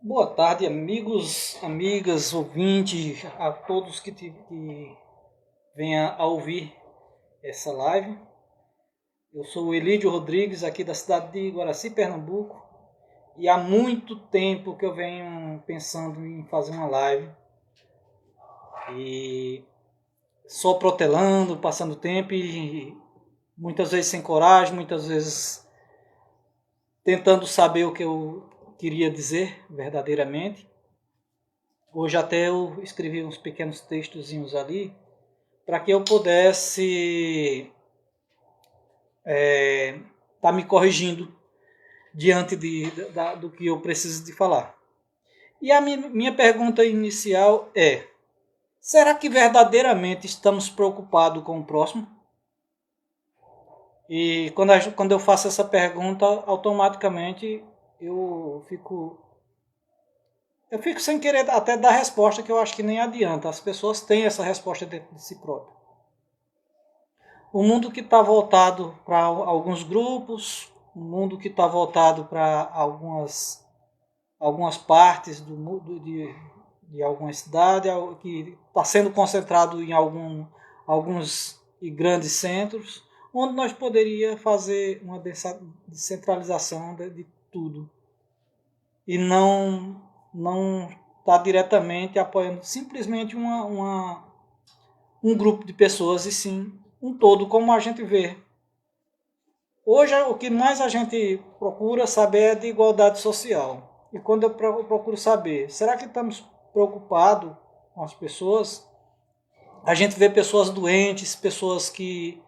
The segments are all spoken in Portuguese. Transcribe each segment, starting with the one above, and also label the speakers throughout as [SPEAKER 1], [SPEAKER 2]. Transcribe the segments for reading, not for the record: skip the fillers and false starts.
[SPEAKER 1] Boa tarde, amigos, amigas, ouvintes, a todos que venham a ouvir essa live. Eu sou o Elídio Rodrigues, aqui da cidade de Guaraci, Pernambuco, e há muito tempo que eu venho pensando em fazer uma live e só protelando, passando tempo e muitas vezes sem coragem, muitas vezes tentando saber o que eu queria dizer verdadeiramente. Hoje até eu escrevi uns pequenos textozinhos ali para que eu pudesse estar me corrigindo diante do que eu preciso de falar. E a minha pergunta inicial é: será que verdadeiramente estamos preocupados com o próximo? E quando eu faço essa pergunta, automaticamente eu fico, eu fico sem querer até dar resposta, que eu acho que nem adianta. As pessoas têm essa resposta dentro de si próprias. O mundo que está voltado para alguns grupos, um mundo que está voltado para algumas partes do mundo de alguma cidade, que está sendo concentrado em alguns e grandes centros, onde nós poderíamos fazer uma descentralização de tudo e não estar diretamente apoiando simplesmente um grupo de pessoas, e sim um todo, como a gente vê. Hoje, o que mais a gente procura saber é de igualdade social. E quando eu procuro saber, será que estamos preocupados com as pessoas? A gente vê pessoas doentes, pessoas que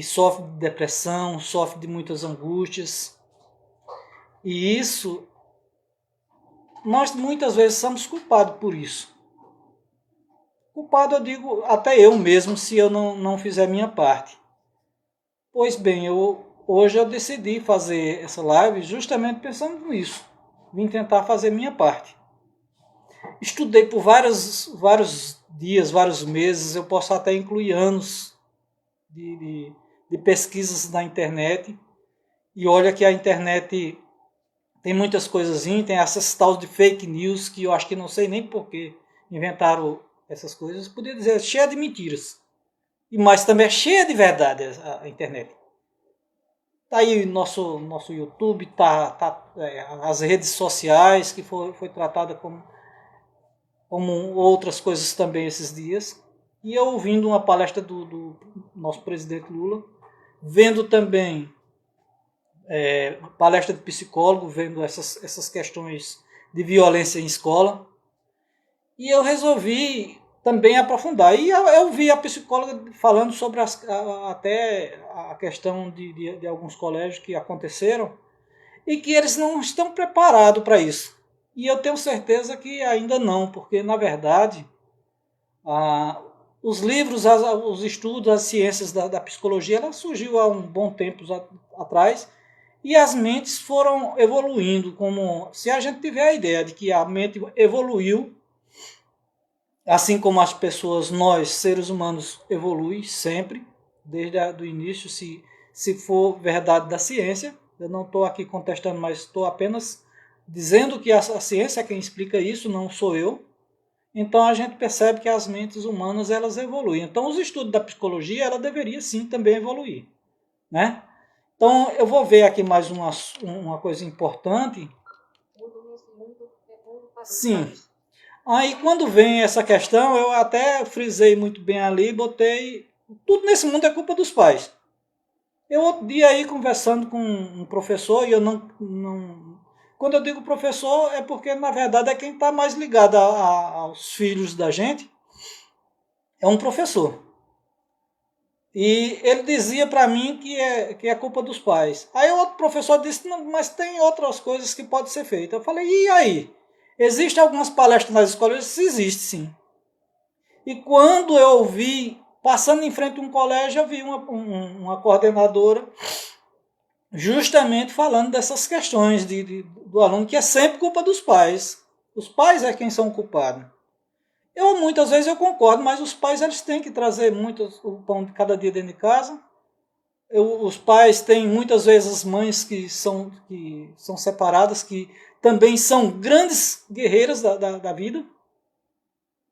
[SPEAKER 1] sofrem de depressão, sofrem de muitas angústias. E isso, nós muitas vezes somos culpados por isso. Culpado, eu digo, até eu mesmo, se eu não fizer minha parte. Pois bem, hoje eu decidi fazer essa live justamente pensando nisso. Vim tentar fazer minha parte. Estudei por vários dias, vários meses, eu posso até incluir anos de pesquisas na internet. E olha que a internet tem muitas coisas, tem essas tal de fake news que eu acho que não sei nem por que inventaram essas coisas. Podia dizer, cheia de mentiras. Mas também é cheia de verdade a internet. Tá aí nosso YouTube, as redes sociais, que foi tratada como outras coisas também esses dias. E eu ouvindo uma palestra do nosso presidente Lula, vendo também palestra de psicólogo, vendo essas questões de violência em escola. E eu resolvi também aprofundar. E eu vi a psicóloga falando sobre até a questão de alguns colégios que aconteceram e que eles não estão preparados para isso. E eu tenho certeza que ainda não, porque na verdade os livros, os estudos, as ciências da psicologia, ela surgiu há um bom tempo atrás e as mentes foram evoluindo. Como se a gente tiver a ideia de que a mente evoluiu, assim como as pessoas, nós, seres humanos, evoluem sempre, desde o início, se for verdade da ciência. Eu não estou aqui contestando, mas estou apenas dizendo que a ciência é quem explica isso, não sou eu. Então a gente percebe que as mentes humanas elas evoluem. Então os estudos da psicologia ela deveria sim também evoluir, né? Então eu vou ver aqui mais uma coisa importante. Sim. Aí quando vem essa questão, eu até frisei muito bem ali, botei tudo nesse mundo é culpa dos pais. Eu outro dia aí conversando com um professor e eu não quando eu digo professor é porque na verdade é quem está mais ligado aos filhos da gente, é um professor. E ele dizia para mim que é culpa dos pais. Aí o outro professor disse, não, mas tem outras coisas que podem ser feitas. Eu falei, e aí? Existem algumas palestras nas escolas? Existe sim. E quando eu ouvi, passando em frente a um colégio, eu vi uma coordenadora justamente falando dessas questões do aluno, que é sempre culpa dos pais. Os pais é quem são culpados. Muitas vezes eu concordo, mas os pais eles têm que trazer muito o pão de cada dia dentro de casa. Os pais têm muitas vezes as mães que são separadas, que também são grandes guerreiras da vida.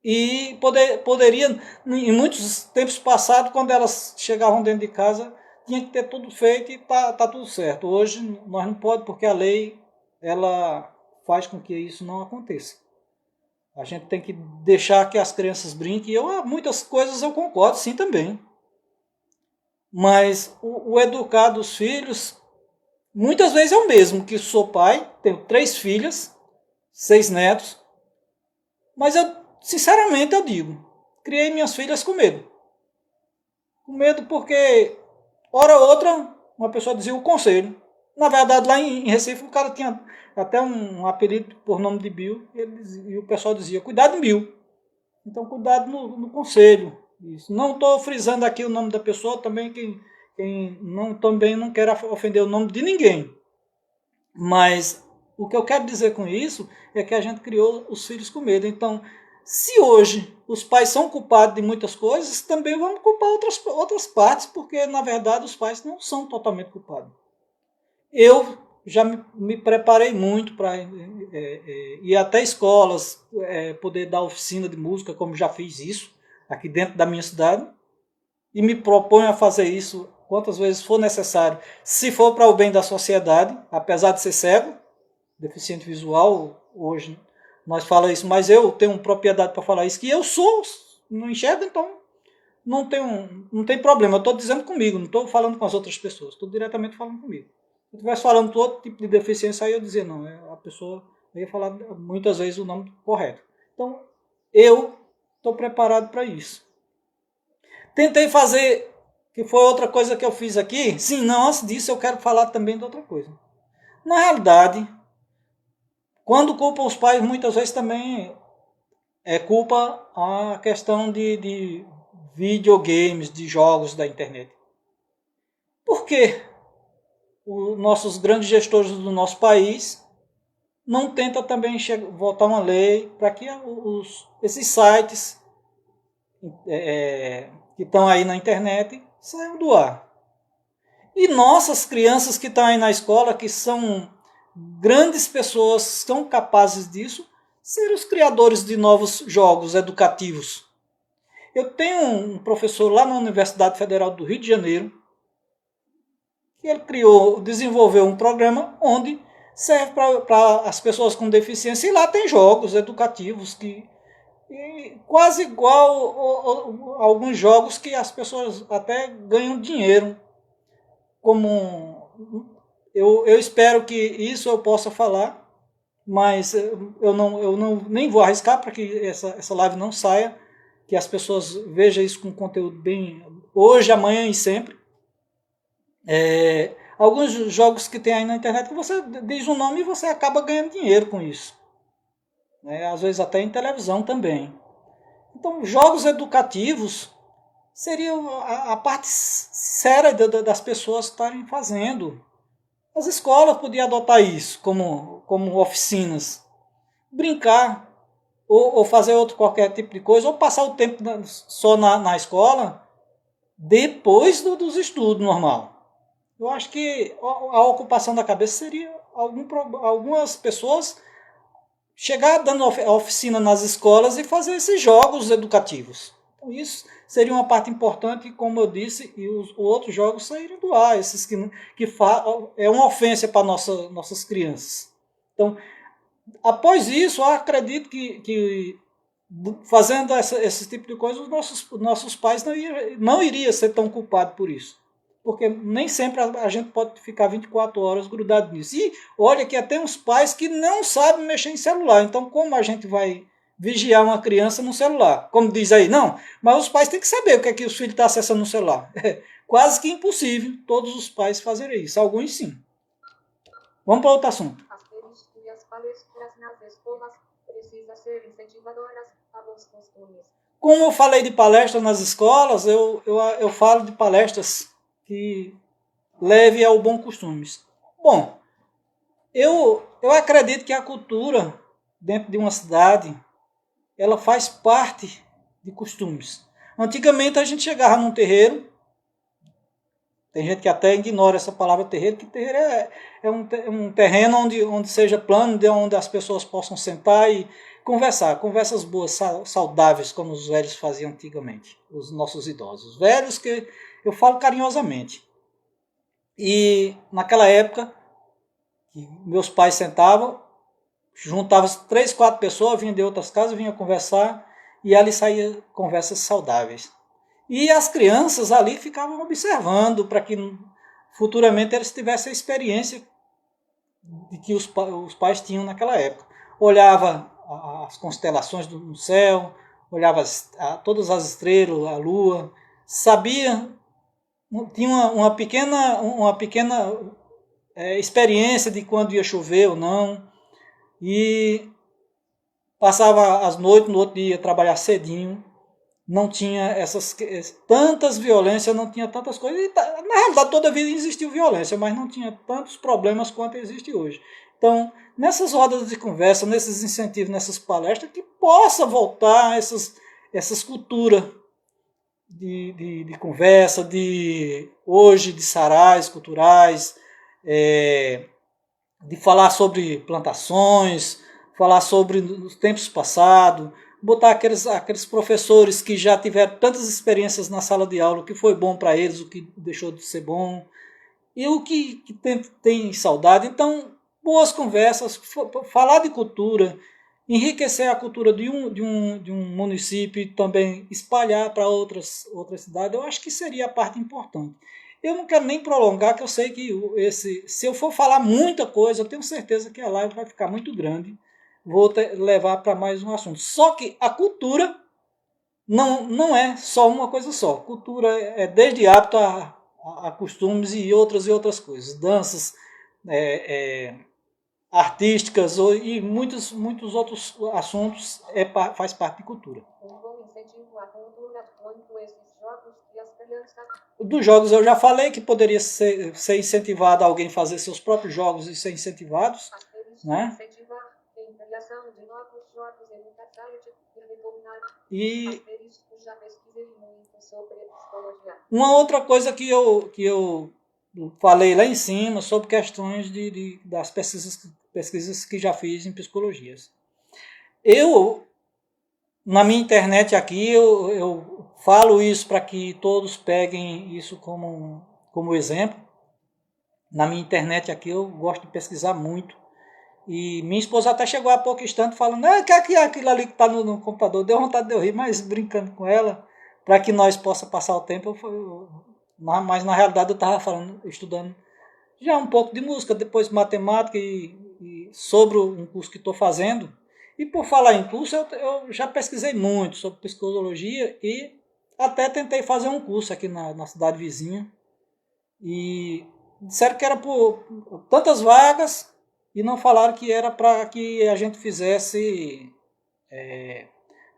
[SPEAKER 1] E poderia, em muitos tempos passados, quando elas chegavam dentro de casa, tinha que ter tudo feito e tá tudo certo. Hoje nós não podemos, porque a lei ela faz com que isso não aconteça. A gente tem que deixar que as crianças brinquem. Muitas coisas eu concordo, sim, também. Mas o educar dos filhos, muitas vezes é o mesmo, que sou pai, tenho 3 filhas, 6 netos, mas sinceramente eu digo, criei minhas filhas com medo. Com medo porque, hora ou outra, uma pessoa dizia o conselho. Na verdade, lá em Recife, o cara tinha até um apelido por nome de Bill, e o pessoal dizia, cuidado, Bill. Então, cuidado no conselho. Isso. Não estou frisando aqui o nome da pessoa, também também não quero ofender o nome de ninguém. Mas o que eu quero dizer com isso é que a gente criou os filhos com medo. Então, se hoje os pais são culpados de muitas coisas, também vamos culpar outras partes, porque, na verdade, os pais não são totalmente culpados. Eu já me preparei muito para ir até escolas, poder dar oficina de música, como já fiz isso aqui dentro da minha cidade, e me proponho a fazer isso quantas vezes for necessário, se for para o bem da sociedade, apesar de ser cego, deficiente visual, hoje nós falamos isso, mas eu tenho propriedade para falar isso, que eu sou, não enxergo, então não tem problema, eu estou dizendo comigo, não estou falando com as outras pessoas, estou diretamente falando comigo. Se eu estivesse falando com outro tipo de deficiência, aí eu dizia, não, a pessoa ia falar muitas vezes o nome correto. Então, eu estou preparado para isso. Tentei fazer, que foi outra coisa que eu fiz aqui. Sim, não, antes disso eu quero falar também de outra coisa. Na realidade, quando culpa os pais, muitas vezes também é culpa a questão de videogames, de jogos da internet. Por quê? Os nossos grandes gestores do nosso país não tentam também votar uma lei para que esses sites que estão aí na internet saiam do ar. E nossas crianças que estão aí na escola, que são grandes pessoas, são capazes disso, ser os criadores de novos jogos educativos. Eu tenho um professor lá na Universidade Federal do Rio de Janeiro, que ele desenvolveu um programa onde serve para as pessoas com deficiência, e lá tem jogos educativos quase igual a alguns jogos que as pessoas até ganham dinheiro. Eu espero que isso eu possa falar, mas eu nem vou arriscar para que essa live não saia, que as pessoas vejam isso com conteúdo bem hoje, amanhã e sempre. Alguns jogos que tem aí na internet que você diz um nome e você acaba ganhando dinheiro com isso. Às vezes até em televisão também. Então, jogos educativos seria a parte séria das pessoas estarem fazendo. As escolas podiam adotar isso como oficinas. Brincar, ou fazer qualquer tipo de coisa, ou passar o tempo só na escola, depois dos estudos normal. Eu acho que a ocupação da cabeça seria algumas pessoas chegar dando a oficina nas escolas e fazer esses jogos educativos. Então, isso seria uma parte importante, como eu disse, e os outros jogos saírem do ar, esses que é uma ofensa para nossas crianças. Então, após isso, eu acredito que fazendo esse tipo de coisa, os nossos pais não iriam ser tão culpados por isso. Porque nem sempre a gente pode ficar 24 horas grudado nisso. E olha que até uns pais que não sabem mexer em celular. Então, como a gente vai vigiar uma criança no celular? Como diz aí, não. Mas os pais têm que saber o que é que os filhos estão acessando no celular. É quase que impossível todos os pais fazerem isso. Alguns sim. Vamos para outro assunto.
[SPEAKER 2] As palestras nas escolas precisam ser incentivadoras a bons costumes.
[SPEAKER 1] Como eu falei de palestras nas escolas, eu falo de palestras que leve ao bom costumes. Bom, eu acredito que a cultura dentro de uma cidade, ela faz parte de costumes. Antigamente a gente chegava num terreiro, Tem gente que até ignora essa palavra terreiro, que terreiro é um terreno onde seja plano, onde as pessoas possam sentar e conversar. Conversas boas, saudáveis, como os velhos faziam antigamente, os nossos idosos. Velhos que eu falo carinhosamente. E naquela época, meus pais sentavam, juntavam 3, 4 pessoas, vinham de outras casas, vinham conversar, e ali saía conversas saudáveis. E as crianças ali ficavam observando para que futuramente eles tivessem a experiência de que os pais tinham naquela época. Olhava as constelações do céu, olhava todas as estrelas, a lua, sabia, tinha uma pequena experiência de quando ia chover ou não, e passava as noites, no outro dia ia trabalhar cedinho, não tinha tantas violências, não tinha tantas coisas. E, na realidade, toda a vida existiu violência, mas não tinha tantos problemas quanto existe hoje. Então, nessas rodas de conversa, nesses incentivos, nessas palestras, que possa voltar essas culturas de conversa, hoje, de sarais culturais, de falar sobre plantações, falar sobre os tempos passados, botar aqueles professores que já tiveram tantas experiências na sala de aula, o que foi bom para eles, o que deixou de ser bom, e o que tem saudade. Então, boas conversas, falar de cultura, enriquecer a cultura de um município e também espalhar para outras cidades, eu acho que seria a parte importante. Eu não quero nem prolongar, que eu sei que se eu for falar muita coisa, eu tenho certeza que a live vai ficar muito grande. Vou levar para mais um assunto. Só que a cultura não é só uma coisa só. Cultura é desde hábito a costumes e outras coisas. Danças artísticas e muitos outros assuntos faz parte de cultura. Dos jogos eu já falei que poderia ser incentivado alguém a fazer seus próprios jogos e ser incentivados, né? De novos jogos e uma outra coisa que eu falei lá em cima sobre questões das pesquisas que já fiz em psicologias. Na minha internet aqui, eu falo isso para que todos peguem isso como exemplo. Na minha internet aqui eu gosto de pesquisar muito. E minha esposa até chegou há pouco instante falando que aquilo ali que está no computador. Deu vontade de eu rir, mas brincando com ela, para que nós possamos passar o tempo. Mas na realidade eu estava estudando já um pouco de música, depois matemática e sobre um curso que estou fazendo. E por falar em curso, eu já pesquisei muito sobre psicologia e até tentei fazer um curso aqui na cidade vizinha. E disseram que era por tantas vagas e não falaram que era para que a gente fizesse,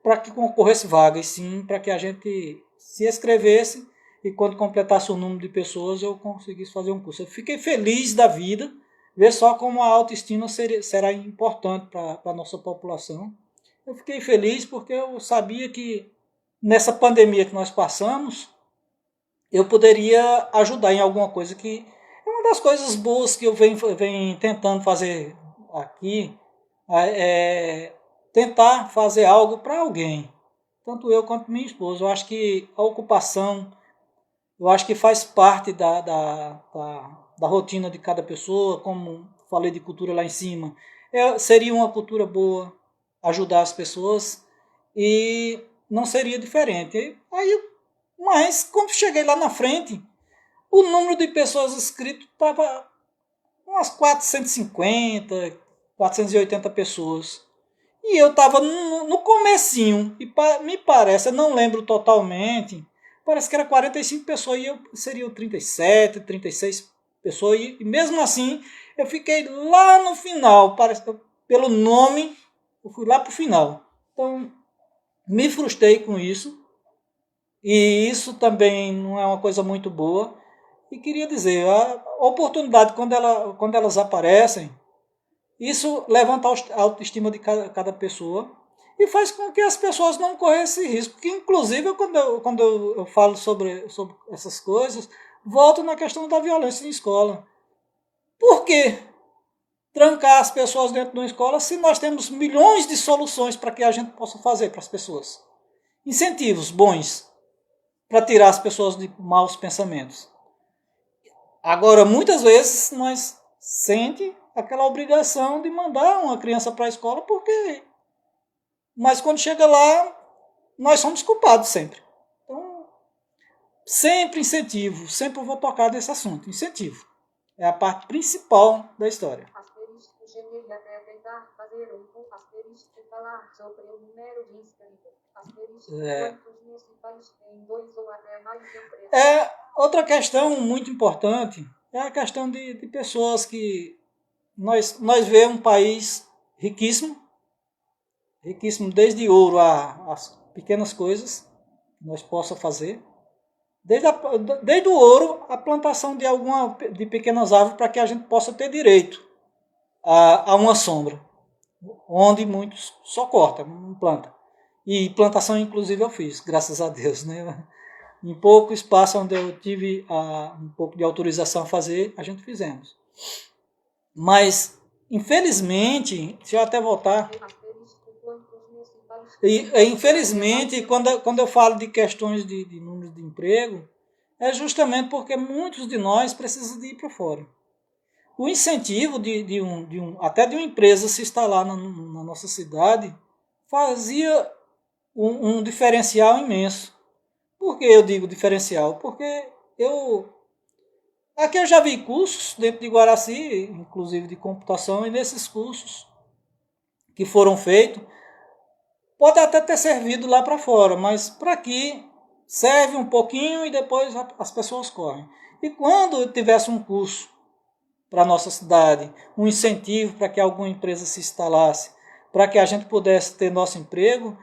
[SPEAKER 1] para que concorresse vagas, sim para que a gente se inscrevesse e quando completasse o número de pessoas eu conseguisse fazer um curso. Eu fiquei feliz da vida, ver só como a autoestima será importante para a nossa população. Eu fiquei feliz porque eu sabia que nessa pandemia que nós passamos, eu poderia ajudar em alguma coisa que é uma das coisas boas que eu venho tentando fazer aqui, é tentar fazer algo para alguém, tanto eu quanto minha esposa. Eu acho que a ocupação, eu acho que faz parte da rotina de cada pessoa, como falei de cultura lá em cima. Seria uma cultura boa ajudar as pessoas e não seria diferente. Mas quando cheguei lá na frente, o número de pessoas inscritas estava umas 450, 480 pessoas. E eu estava no comecinho, e me parece, eu não lembro totalmente, parece que era 45 pessoas e eu seria 37, 36 pessoas. E mesmo assim, eu fiquei lá no final, parece que pelo nome, eu fui lá para o final. Então, me frustrei com isso. E isso também não é uma coisa muito boa. E queria dizer, a oportunidade, quando elas aparecem, isso levanta a autoestima de cada pessoa e faz com que as pessoas não corram esse risco. Que, inclusive, quando eu falo sobre essas coisas, volto na questão da violência em escola. Por que trancar as pessoas dentro de uma escola se nós temos milhões de soluções para que a gente possa fazer para as pessoas? Incentivos bons para tirar as pessoas de maus pensamentos. Agora, muitas vezes, nós sente aquela obrigação de mandar uma criança para a escola porque... Mas quando chega lá, nós somos culpados sempre. Então, sempre incentivo, sempre eu vou tocar nesse assunto. Incentivo. É a parte principal da história.
[SPEAKER 2] Asterisco gemelha até tentar fazer um asterisco e falar sobre o número de inscritos. Asterisco quantos municipais têm 2 ou até mais empresas.
[SPEAKER 1] Outra questão muito importante é a questão de pessoas que... Nós vemos um país riquíssimo desde ouro às pequenas coisas que nós possamos fazer. Desde o ouro, a plantação de pequenas árvores para que a gente possa ter direito a uma sombra, onde muitos só cortam, não plantam. E plantação, inclusive, eu fiz, graças a Deus. Né? Em pouco espaço onde eu tive um pouco de autorização a fazer, a gente fizemos. Mas, infelizmente, se eu até voltar... Infelizmente, quando eu falo de questões de números de emprego, é justamente porque muitos de nós precisam de ir para fora. O incentivo até de uma empresa se instalar na nossa cidade fazia um diferencial imenso. Por que eu digo diferencial? Porque aqui eu já vi cursos dentro de Guaraci, inclusive de computação, e nesses cursos que foram feitos, pode até ter servido lá para fora, mas para aqui serve um pouquinho e depois as pessoas correm. E quando tivesse um curso para a nossa cidade, um incentivo para que alguma empresa se instalasse, para que a gente pudesse ter nosso emprego,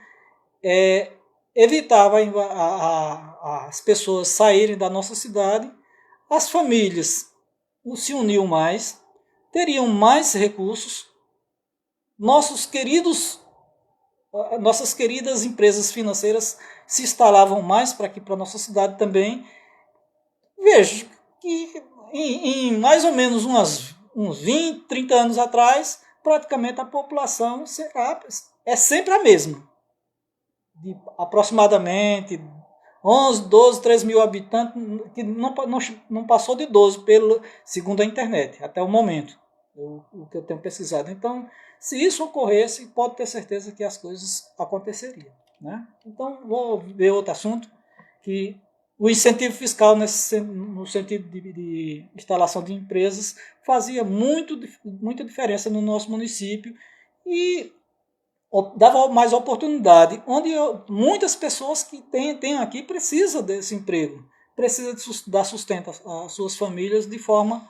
[SPEAKER 1] evitava as pessoas saírem da nossa cidade, as famílias se uniam mais, teriam mais recursos, nossas queridas empresas financeiras se instalavam mais para aqui, para a nossa cidade também. Vejo que em mais ou menos uns 20, 30 anos atrás, praticamente a população é sempre a mesma. De aproximadamente 11, 12, 13 mil habitantes, que não passou de 12, segundo a internet, até o momento, o que eu tenho pesquisado. Então, se isso ocorresse, pode ter certeza que as coisas aconteceriam. Né? Então, vou ver outro assunto, que o incentivo fiscal no sentido de instalação de empresas fazia muita diferença no nosso município e dava mais oportunidade, onde muitas pessoas que têm aqui precisam desse emprego, precisam dar sustento às suas famílias de forma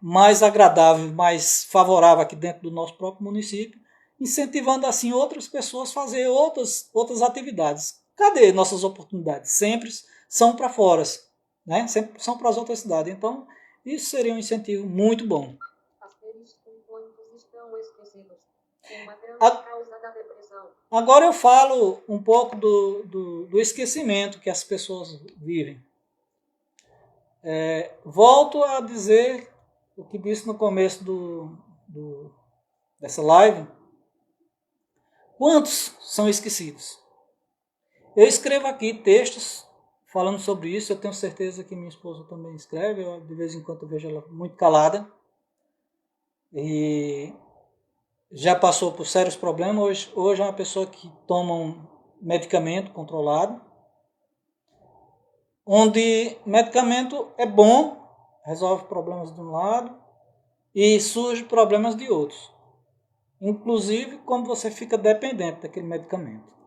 [SPEAKER 1] mais agradável, mais favorável aqui dentro do nosso próprio município, incentivando assim outras pessoas a fazer outras atividades. Cadê nossas oportunidades? Sempre são para fora, né? Sempre são para as outras cidades. Então, isso seria um incentivo muito bom. Agora eu falo um pouco do esquecimento que as pessoas vivem. Volto a dizer o que disse no começo dessa live. Quantos são esquecidos? Eu escrevo aqui textos falando sobre isso. Eu tenho certeza que minha esposa também escreve. De vez em quando eu vejo ela muito calada. E já passou por sérios problemas. Hoje é uma pessoa que toma um medicamento controlado, onde medicamento é bom, resolve problemas de um lado e surge problemas de outros. Inclusive quando você fica dependente daquele medicamento.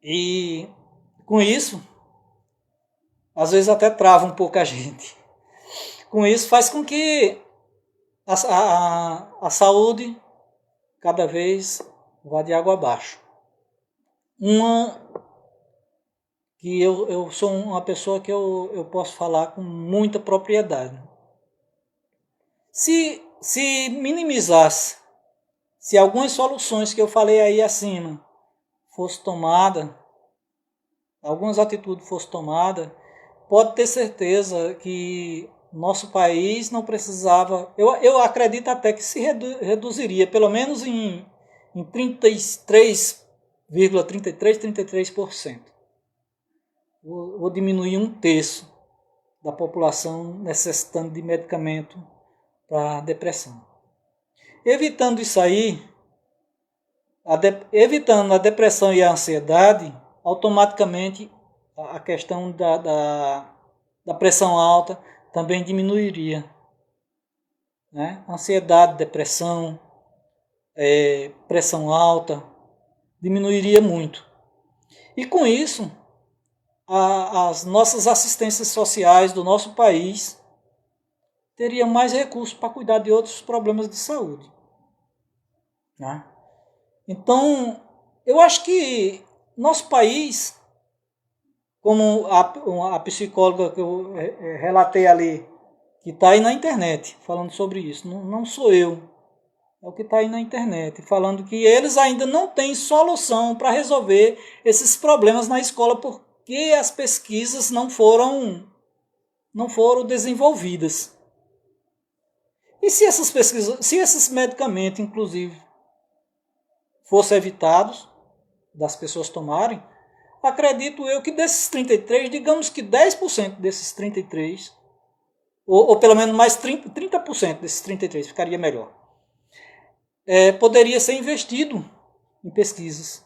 [SPEAKER 1] E com isso, às vezes até trava um pouco a gente. Com isso faz com que a saúde cada vez vá de água abaixo. Que eu sou uma pessoa que eu posso falar com muita propriedade. Se minimizasse, se algumas soluções que eu falei aí acima fosse tomada, algumas atitudes fossem tomadas, pode ter certeza que nosso país não precisava, eu acredito até que se reduziria, pelo menos em 33%. Ou diminuir 1/3 da população necessitando de medicamento para depressão. Evitando isso aí, evitando a depressão e a ansiedade, automaticamente a questão da pressão alta também diminuiria. Né? Ansiedade, depressão, pressão alta, diminuiria muito. E com isso, as nossas assistências sociais do nosso país teriam mais recursos para cuidar de outros problemas de saúde. Né? Então, eu acho que nosso país, como a psicóloga que eu relatei ali, que está aí na internet falando sobre isso, não sou eu, é o que está aí na internet, falando que eles ainda não têm solução para resolver esses problemas na escola porque as pesquisas não foram desenvolvidas. E se essas pesquisas, se esses medicamentos, inclusive, fossem evitados das pessoas tomarem, acredito eu que desses 33, digamos que 10% desses 33, ou pelo menos mais 30% desses 33, ficaria melhor, poderia ser investido em pesquisas.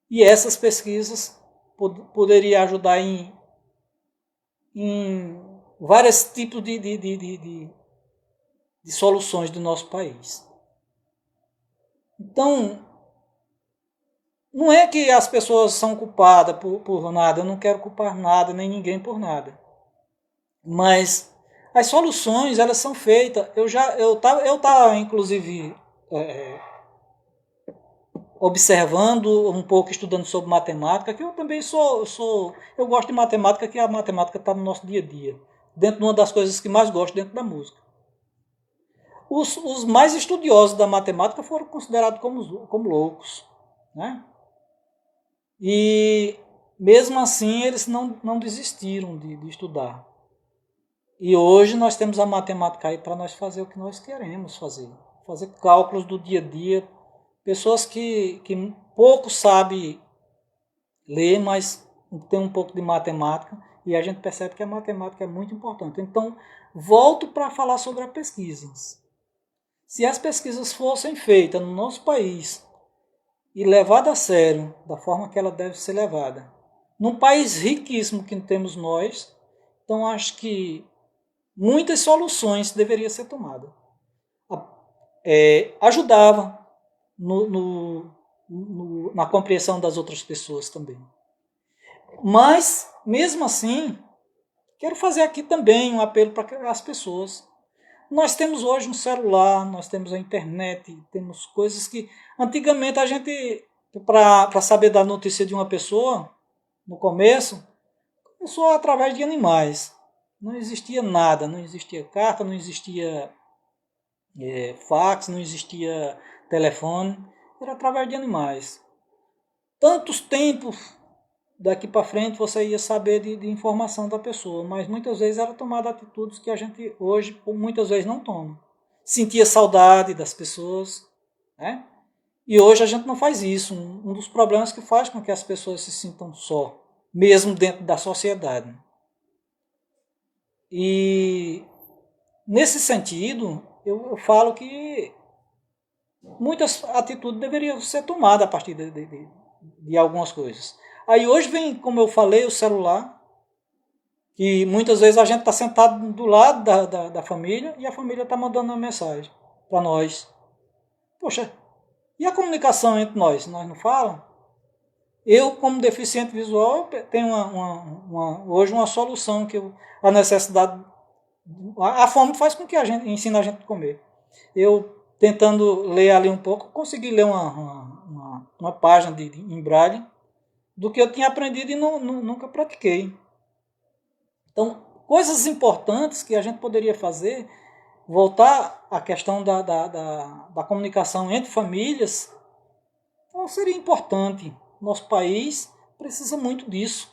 [SPEAKER 1] E essas pesquisas poderiam ajudar em vários tipos de soluções do nosso país. Então, não é que as pessoas são culpadas por nada, eu não quero culpar nada, nem ninguém por nada. Mas as soluções, elas são feitas. Eu tava inclusive, observando um pouco, estudando sobre matemática, que eu também eu gosto de matemática, que a matemática está no nosso dia a dia. Dentro de uma das coisas que mais gosto dentro da música. Os mais estudiosos da matemática foram considerados como loucos. Né? E mesmo assim eles não desistiram de estudar. E hoje nós temos a matemática aí para nós fazer o que nós queremos fazer. Fazer cálculos do dia a dia. Pessoas que pouco sabem ler, mas tem um pouco de matemática. E a gente percebe que a matemática é muito importante. Então, volto para falar sobre as pesquisas. Se as pesquisas fossem feitas no nosso país e levadas a sério, da forma que ela deve ser levada, num país riquíssimo que temos nós, então acho que muitas soluções deveriam ser tomadas. Ajudava na compreensão das outras pessoas também. Mas, mesmo assim, quero fazer aqui também um apelo para as pessoas. Nós temos hoje um celular, nós temos a internet, temos coisas que antigamente a gente, para saber da notícia de uma pessoa, no começo, começou através de animais. Não existia nada, não existia carta, não existia fax, não existia telefone, era através de animais. Tantos tempos daqui para frente você ia saber de informação da pessoa, mas muitas vezes era tomada atitudes que a gente hoje muitas vezes não toma. Sentia saudade das pessoas, né? E hoje a gente não faz isso. Um dos problemas que faz com que as pessoas se sintam só, mesmo dentro da sociedade. E nesse sentido, eu falo que muitas atitudes deveriam ser tomadas a partir de algumas coisas. Aí hoje vem, como eu falei, o celular, que muitas vezes a gente está sentado do lado da família e a família está mandando uma mensagem para nós. Poxa, e a comunicação entre nós? Nós não falamos? Eu, como deficiente visual, tenho hoje uma solução que a necessidade... A fome faz com que ensine a gente a comer. Eu, tentando ler ali um pouco, consegui ler uma página em braille do que eu tinha aprendido e nunca pratiquei. Então, coisas importantes que a gente poderia fazer, voltar à questão da comunicação entre famílias, então seria importante. Nosso país precisa muito disso,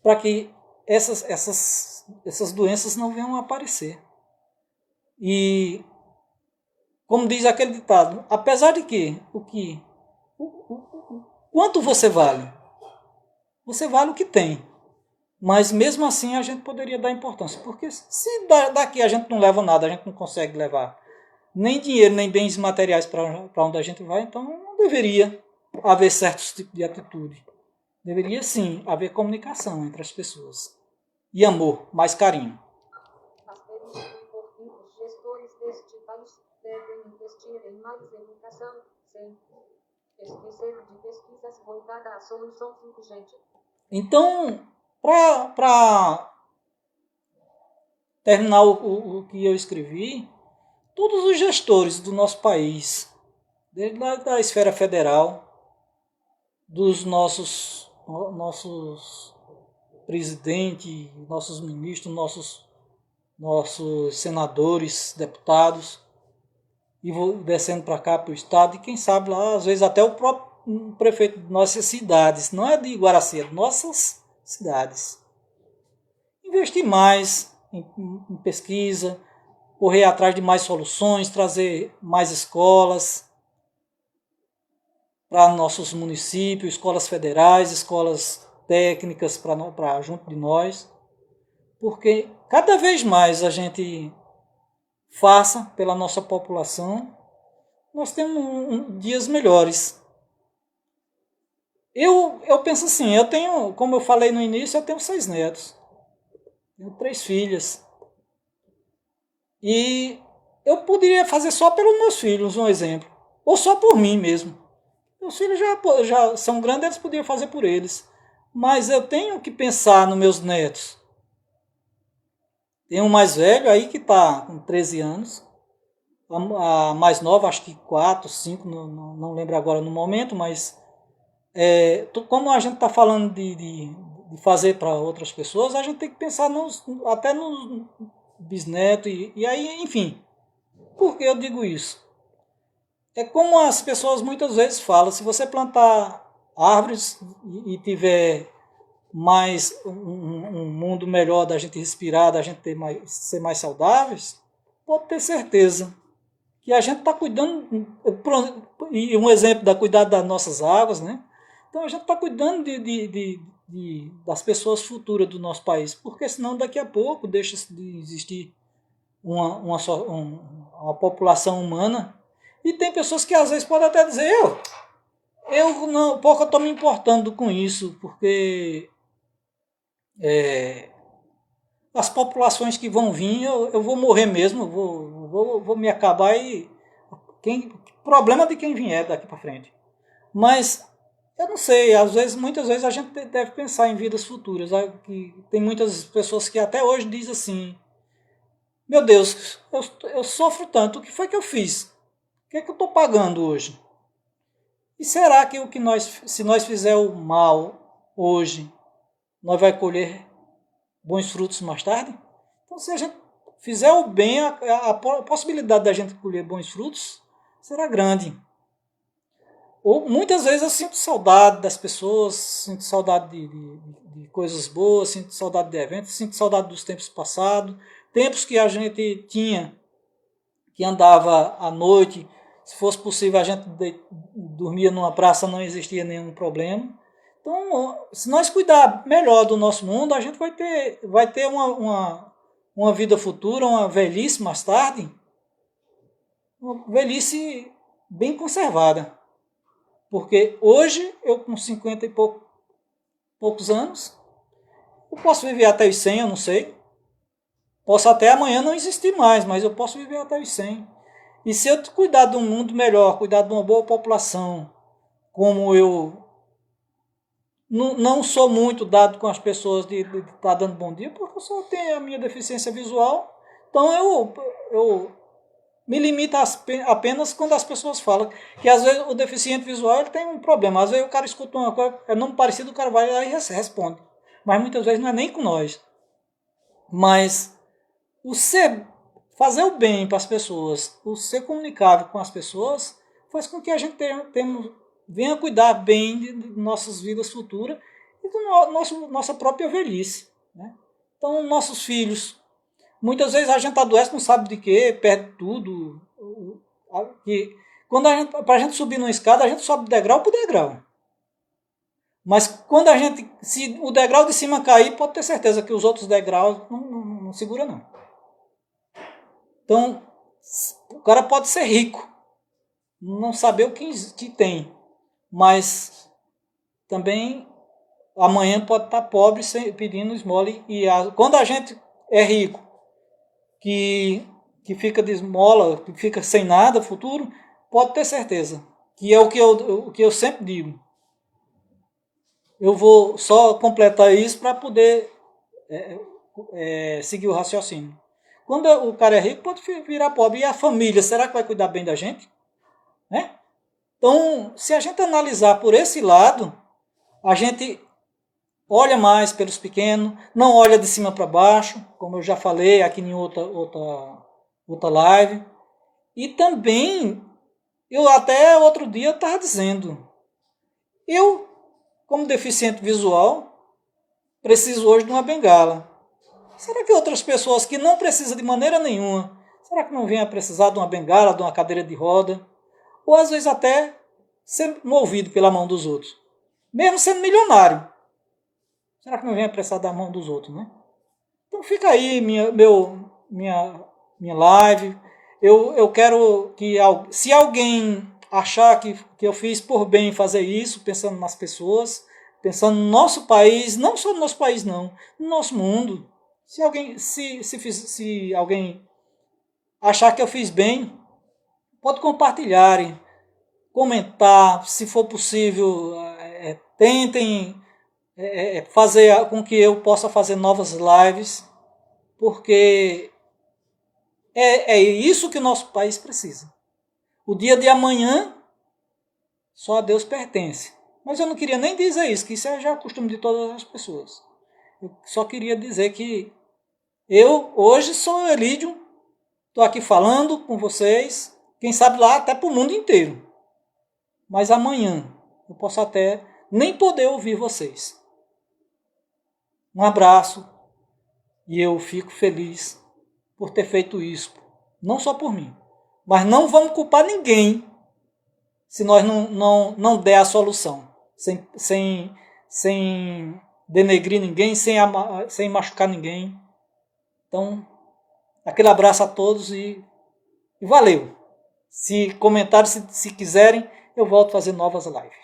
[SPEAKER 1] para que essas doenças não venham a aparecer. E, como diz aquele ditado, apesar de que, quanto você vale? Você vale o que tem. Mas mesmo assim a gente poderia dar importância. Porque se daqui a gente não leva nada, a gente não consegue levar nem dinheiro, nem bens materiais para onde a gente vai, então não deveria haver certos tipos de atitude. Deveria sim haver comunicação entre as pessoas. E amor, mais carinho.
[SPEAKER 2] Os gestores deste país devem investir em mais educação, sem esquecer de pesquisas voltadas à solução urgente.
[SPEAKER 1] Então, para terminar o que eu escrevi, todos os gestores do nosso país, desde da esfera federal, dos nossos presidentes, nossos ministros, nossos senadores, deputados, e vou descendo para cá, para o estado, e quem sabe lá, às vezes até o próprio prefeito de nossas cidades, não é de Guaraci, é de nossas cidades. Investir mais em pesquisa, correr atrás de mais soluções, trazer mais escolas para nossos municípios, escolas federais, escolas técnicas para junto de nós, porque cada vez mais a gente faça pela nossa população, nós temos dias melhores. Eu penso assim, eu tenho, como eu falei no início, eu tenho 6 netos, tenho 3 filhas, e eu poderia fazer só pelos meus filhos, um exemplo, ou só por mim mesmo. Meus filhos já são grandes, eles podiam fazer por eles, mas eu tenho que pensar nos meus netos. Tem um mais velho aí que está com 13 anos, a mais nova acho que 4, 5, não lembro agora no momento, mas como a gente está falando de fazer para outras pessoas, a gente tem que pensar até nos bisnetos, e aí, enfim. Por que eu digo isso? É como as pessoas muitas vezes falam, se você plantar árvores e tiver mais um mundo melhor da gente respirar, da gente ser mais saudáveis, pode ter certeza que a gente está cuidando, e um exemplo da cuidar das nossas águas, né? Então a gente está cuidando das pessoas futuras do nosso país, porque senão daqui a pouco deixa de existir uma população humana. E tem pessoas que às vezes podem até dizer, eu não, pouco eu estou me importando com isso, porque as populações que vão vir, eu vou morrer mesmo, vou me acabar e problema de quem vier daqui para frente. Mas eu não sei, muitas vezes a gente deve pensar em vidas futuras. Que tem muitas pessoas que até hoje dizem assim, meu Deus, eu sofro tanto, o que foi que eu fiz? O que é que eu estou pagando hoje? E será que se nós fizer o mal hoje, nós vai colher bons frutos mais tarde? Então, se a gente fizer o bem, a possibilidade da gente colher bons frutos será grande. Ou muitas vezes eu sinto saudade das pessoas, sinto saudade de coisas boas, sinto saudade de eventos, sinto saudade dos tempos passados, tempos que a gente tinha, que andava à noite. Se fosse possível, a gente dormia numa praça, não existia nenhum problema. Então, se nós cuidar melhor do nosso mundo, a gente vai ter uma vida futura, uma velhice mais tarde, uma velhice bem conservada. Porque hoje, eu com 50 e poucos anos, eu posso viver até os 100, eu não sei. Posso até amanhã não existir mais, mas eu posso viver até os 100. E se eu cuidar de um mundo melhor, cuidar de uma boa população, como eu não sou muito dado com as pessoas de estar dando bom dia, porque eu só tenho a minha deficiência visual, então eu me limito apenas quando as pessoas falam que às vezes o deficiente visual ele tem um problema, às vezes o cara escuta uma coisa, é nome parecido, o cara vai lá e responde, mas muitas vezes não é nem com nós. Mas fazer o bem para as pessoas, o ser comunicável com as pessoas, faz com que a gente venha cuidar bem de nossas vidas futuras e da nossa própria velhice, né? Então, nossos filhos, muitas vezes a gente adoece, não sabe de quê, perde tudo. Para a gente subir numa escada, a gente sobe degrau por degrau. Mas quando se o degrau de cima cair, pode ter certeza que os outros degraus não segura não. Então, o cara pode ser rico, não saber o que tem, mas também amanhã pode estar pobre pedindo esmola. E quando a gente é rico, que fica de esmola, que fica sem nada no futuro, pode ter certeza, que é o que eu sempre digo. Eu vou só completar isso para poder seguir o raciocínio. Quando o cara é rico, pode virar pobre. E a família, será que vai cuidar bem da gente? Né? Então, se a gente analisar por esse lado, a gente olha mais pelos pequenos, não olha de cima para baixo, como eu já falei aqui em outra live. E também, eu até outro dia estava dizendo, eu, como deficiente visual, preciso hoje de uma bengala. Será que outras pessoas que não precisam de maneira nenhuma, será que não vêm a precisar de uma bengala, de uma cadeira de roda? Ou às vezes até ser movido pela mão dos outros. Mesmo sendo milionário. Será que não vem a precisar da mão dos outros, né? Então fica aí minha live. Eu quero que, se alguém achar que eu fiz por bem fazer isso, pensando nas pessoas, pensando no nosso país, não só no nosso país não, no nosso mundo. Se alguém achar que eu fiz bem, pode compartilhar, comentar, se for possível, tentem fazer com que eu possa fazer novas lives, porque é isso que o nosso país precisa. O dia de amanhã só a Deus pertence. Mas eu não queria nem dizer isso, que isso é já o costume de todas as pessoas. Eu só queria dizer que eu hoje sou Elídio, estou aqui falando com vocês, quem sabe lá até para o mundo inteiro. Mas amanhã eu posso até nem poder ouvir vocês. Um abraço e eu fico feliz por ter feito isso. Não só por mim, mas não vamos culpar ninguém se nós não der a solução. Sem denegrir ninguém, sem machucar ninguém. Então, aquele abraço a todos e valeu. Se comentarem, se quiserem, eu volto a fazer novas lives.